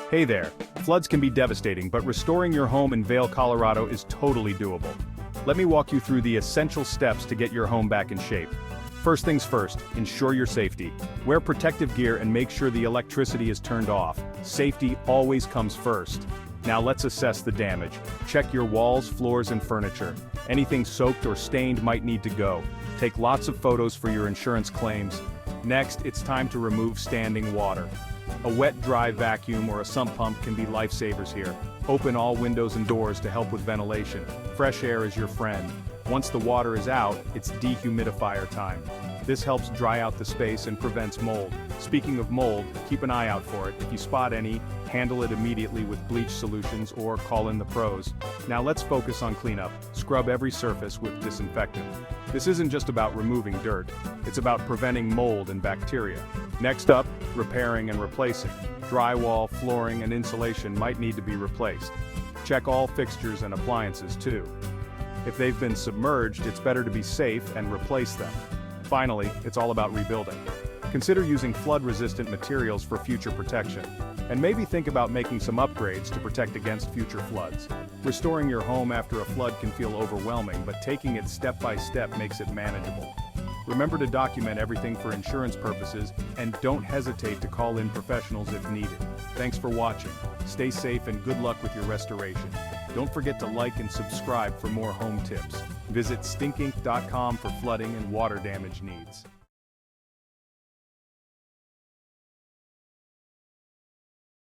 Hey there, floods can be devastating, but restoring your home in Vail, Colorado is totally doable. Let me walk you through the essential steps to get your home back in shape. First things first, ensure your safety. Wear protective gear and make sure the electricity is turned off. Safety always comes first. Now let's assess the damage. Check your walls, floors, and furniture. Anything soaked or stained might need to go. Take lots of photos for your insurance claims. Next, it's time to remove standing water. A wet, dry vacuum or a sump pump can be lifesavers here. Open all windows and doors to help with ventilation. Fresh air is your friend. Once the water is out, it's dehumidifier time. This helps dry out the space and prevents mold. Speaking of mold, keep an eye out for it. If you spot any, handle it immediately with bleach solutions or call in the pros. Now let's focus on cleanup. Scrub every surface with disinfectant. This isn't just about removing dirt, it's about preventing mold and bacteria. Next up, repairing and replacing. Drywall, flooring, and insulation might need to be replaced. Check all fixtures and appliances too. If they've been submerged, it's better to be safe and replace them. Finally, it's all about rebuilding. Consider using flood-resistant materials for future protection. And maybe think about making some upgrades to protect against future floods. Restoring your home after a flood can feel overwhelming, but taking it step by step makes it manageable. Remember to document everything for insurance purposes, and don't hesitate to call in professionals if needed. Thanks for watching. Stay safe and good luck with your restoration. Don't forget to like and subscribe for more home tips. Visit StinkInc.com for flooding and water damage needs.